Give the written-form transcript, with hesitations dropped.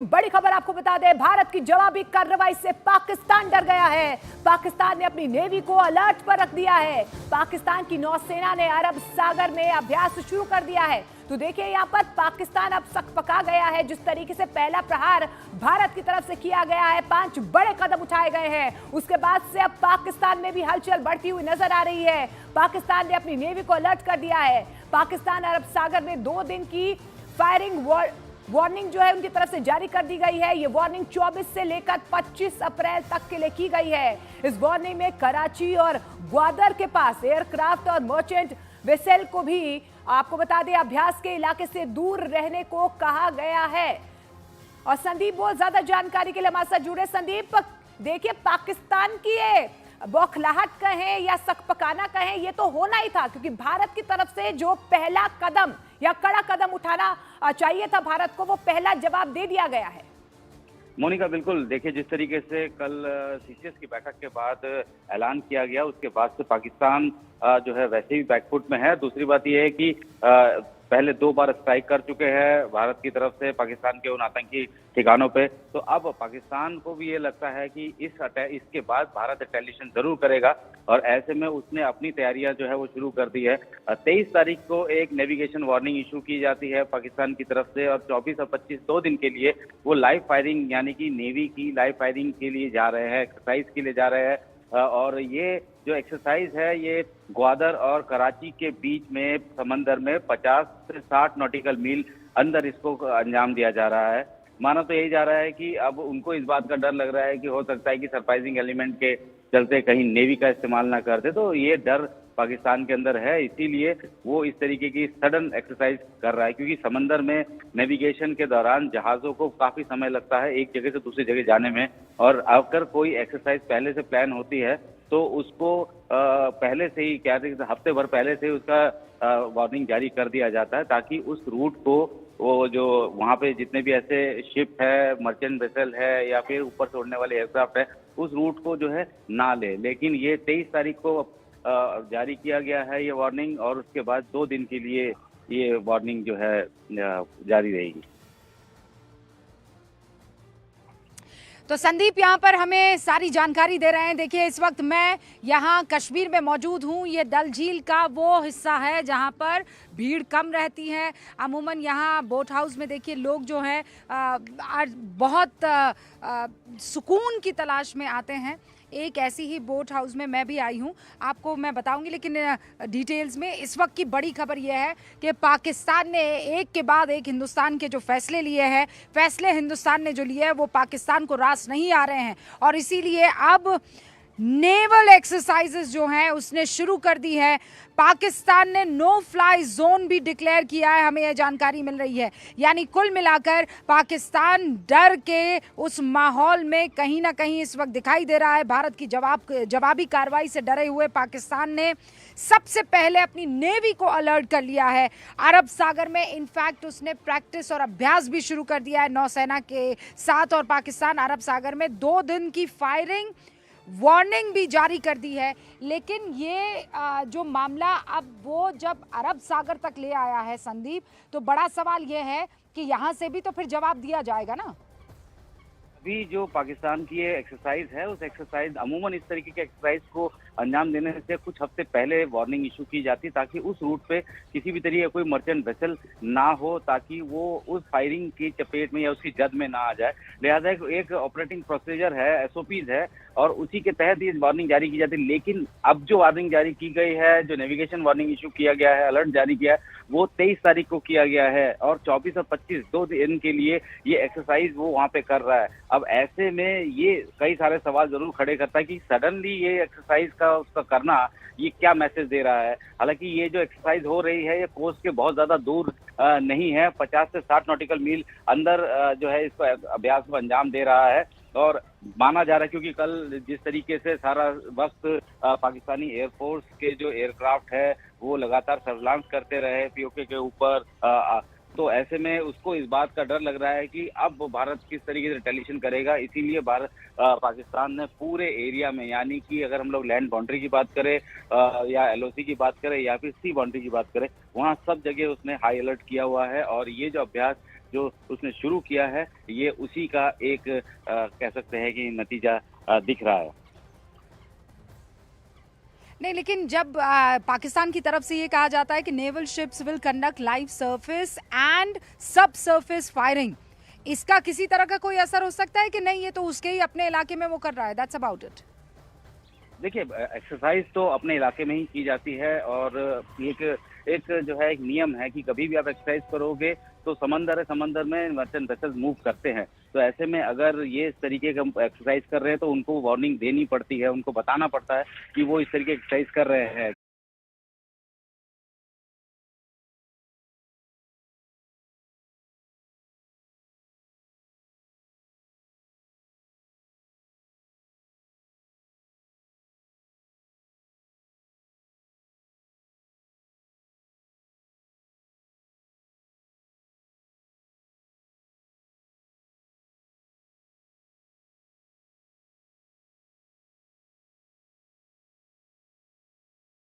बड़ी खबर आपको बता दें, भारत की जवाबी कार्रवाई से पाकिस्तान डर गया है। पाकिस्तान ने अपनी नेवी को अलर्ट पर रख दिया है। पाकिस्तान की नौसेना ने अरब सागर में अभ्यास शुरू कर दिया है। तो देखिए यहाँ पर पाकिस्तान अब सकपका गया है। जिस तरीके से पहला प्रहार भारत की तरफ से किया गया है, 5 बड़े कदम उठाए गए हैं, उसके बाद से अब पाकिस्तान में भी हलचल बढ़ती हुई नजर आ रही है। पाकिस्तान ने अपनी नेवी को अलर्ट कर दिया है। पाकिस्तान अरब सागर में 2 दिन की फायरिंग वार्निंग जो है उनकी तरफ से जारी कर दी गई है। ये वार्निंग 24 से लेकर 25 अप्रैल तक के लिए की गई है। इस वार्निंग में कराची और ग्वादर के पास एयरक्राफ्ट और मर्चेंट वेसल को भी आपको बता दें अभ्यास के इलाके से दूर रहने को कहा गया है। और संदीप बहुत ज्यादा जानकारी के लिए हमारे साथ जुड़े। संदीप, देखिए पाकिस्तान की ये बौखलाहट कहें या सकपकाना कहें, ये तो होना ही था, क्योंकि भारत की तरफ से जो पहला कदम या कड़ा कदम उठाना चाहिए था भारत को, वो पहला जवाब दे दिया गया है। मोनिका, बिल्कुल। देखिए, जिस तरीके से कल सीसीएस की बैठक के बाद ऐलान किया गया, उसके बाद से पाकिस्तान जो है वैसे ही बैकफुट में है। दूसरी बात यह है कि पहले 2 बार स्ट्राइक कर चुके हैं भारत की तरफ से पाकिस्तान के उन आतंकी ठिकानों पे। तो अब पाकिस्तान को भी ये लगता है कि इसके बाद भारत रिटेलिएशन जरूर करेगा, और ऐसे में उसने अपनी तैयारियां जो है वो शुरू कर दी है। 23 तारीख को एक नेविगेशन वार्निंग इशू की जाती है पाकिस्तान की तरफ से, और 24 और 25 2 दिन के लिए वो लाइव फायरिंग यानी कि नेवी की लाइव फायरिंग के लिए जा रहे हैं, एक्सरसाइज के लिए जा रहे हैं। और ये जो एक्सरसाइज है ये ग्वादर और कराची के बीच में समंदर में 50 से 60 नॉटिकल मील अंदर इसको अंजाम दिया जा रहा है। माना तो यही जा रहा है कि अब उनको इस बात का डर लग रहा है कि हो सकता है कि सरप्राइजिंग एलिमेंट के चलते कहीं नेवी का इस्तेमाल ना करते, तो ये डर पाकिस्तान के अंदर है। इसीलिए वो इस तरीके की सडन एक्सरसाइज कर रहा है, क्योंकि समंदर में नेविगेशन के दौरान जहाज़ों को काफ़ी समय लगता है एक जगह से दूसरी जगह जाने में, और अगर कोई एक्सरसाइज पहले से प्लान होती है तो उसको पहले से ही हफ्ते भर पहले से उसका वार्निंग जारी कर दिया जाता है, ताकि उस रूट को वो जो वहाँ पे जितने भी ऐसे शिप है, मर्चेंट वेसल है या फिर ऊपर से उड़ने वाले एयरक्राफ्ट है, उस रूट को जो है ना ले। लेकिन ये 23 तारीख को जारी किया गया है ये वार्निंग, और उसके बाद 2 दिन के लिए ये वार्निंग जो है जारी रहेगी। तो संदीप यहाँ पर हमें सारी जानकारी दे रहे हैं। देखिए, इस वक्त मैं यहाँ कश्मीर में मौजूद हूँ। ये डल झील का वो हिस्सा है जहाँ पर भीड़ कम रहती है। अमूमन यहाँ बोट हाउस में देखिए लोग जो हैं बहुत सुकून की तलाश में आते हैं। एक ऐसी ही बोट हाउस में मैं भी आई हूँ, आपको मैं बताऊंगी, लेकिन डिटेल्स में इस वक्त की बड़ी खबर यह है कि पाकिस्तान ने एक के बाद एक हिंदुस्तान के जो फैसले लिए हैं, फैसले हिंदुस्तान ने जो लिए हैं वो पाकिस्तान को रास नहीं आ रहे हैं, और इसीलिए अब नेवल एक्सरसाइजेस जो हैं उसने शुरू कर दी है। पाकिस्तान ने नो फ्लाई जोन भी डिक्लेयर किया है, हमें यह जानकारी मिल रही है। यानी कुल मिलाकर पाकिस्तान डर के उस माहौल में कहीं ना कहीं इस वक्त दिखाई दे रहा है। भारत की जवाबी कार्रवाई से डरे हुए पाकिस्तान ने सबसे पहले अपनी नेवी को अलर्ट कर लिया है। अरब सागर में इनफैक्ट उसने प्रैक्टिस और अभ्यास भी शुरू कर दिया है नौसेना के साथ, और पाकिस्तान अरब सागर में 2 दिन की फायरिंग वार्निंग भी जारी कर दी है। लेकिन ये जो मामला अब वो जब अरब सागर तक ले आया है संदीप, तो बड़ा सवाल ये है कि यहाँ से भी तो फिर जवाब दिया जाएगा ना। अभी जो पाकिस्तान की ये एक्सरसाइज है, उस एक्सरसाइज अमूमन इस तरीके के एक्सरसाइज को अंजाम देने से कुछ हफ्ते पहले वार्निंग इशू की जाती, ताकि उस रूट पे किसी भी तरीके का कोई मर्चेंट वेसल ना हो, ताकि वो उस फायरिंग की चपेट में या उसकी जद में ना आ जाए। लिहाजा एक ऑपरेटिंग प्रोसीजर है, एसओपीज है, और उसी के तहत ये वार्निंग जारी की जाती है। लेकिन अब जो वार्निंग जारी की गई है, जो नेविगेशन वार्निंग इशू किया गया है, अलर्ट जारी किया है, वो 23 तारीख को किया गया है, और 24 और 25 2 दिन के लिए ये एक्सरसाइज वो वहाँ पे कर रहा है। अब ऐसे में ये कई सारे सवाल जरूर खड़े करता है कि सडनली ये एक्सरसाइज का उसका करना ये क्या मैसेज दे रहा है। हालांकि ये जो एक्सरसाइज हो रही है ये कोस्ट के बहुत ज्यादा दूर नहीं है, 50 से 60 नॉटिकल मील अंदर जो है इसको अभ्यास को अंजाम दे रहा है। और माना जा रहा है, क्योंकि कल जिस तरीके से सारा वक्त पाकिस्तानी एयरफोर्स के जो एयरक्राफ्ट है वो लगातार सर्विलांस करते रहे पीओके के ऊपर, तो ऐसे में उसको इस बात का डर लग रहा है कि अब भारत किस तरीके से रिटेलिएशन करेगा। इसीलिए पाकिस्तान ने पूरे एरिया में, यानी कि अगर हम लोग लैंड बाउंड्री की बात करें या एलओसी की बात करें या फिर सी बाउंड्री की बात करें, वहाँ सब जगह उसने हाई अलर्ट किया हुआ है। और ये जो अभ्यास जो उसने शुरू किया है, ये उसी का एक कह सकते हैं कि नतीजा दिख रहा है। नहीं, लेकिन जब पाकिस्तान की तरफ से ये कहा जाता है कि naval ships will conduct live surface and सब सरफेस फायरिंग, इसका किसी तरह का कोई असर हो सकता है कि नहीं, ये तो उसके ही अपने इलाके में वो कर रहा है, दैट्स अबाउट इट? देखिए, एक्सरसाइज तो अपने इलाके में ही की जाती है और एक एक जो है एक नियम है कि कभी भी आप एक्सरसाइज करोगे तो समंदर है, समंदर में मर्चेंट वेसल्स मूव करते हैं। तो ऐसे में अगर ये इस तरीके का एक्सरसाइज कर रहे हैं तो उनको वार्निंग देनी पड़ती है, उनको बताना पड़ता है कि वो इस तरीके की एक्सरसाइज कर रहे हैं।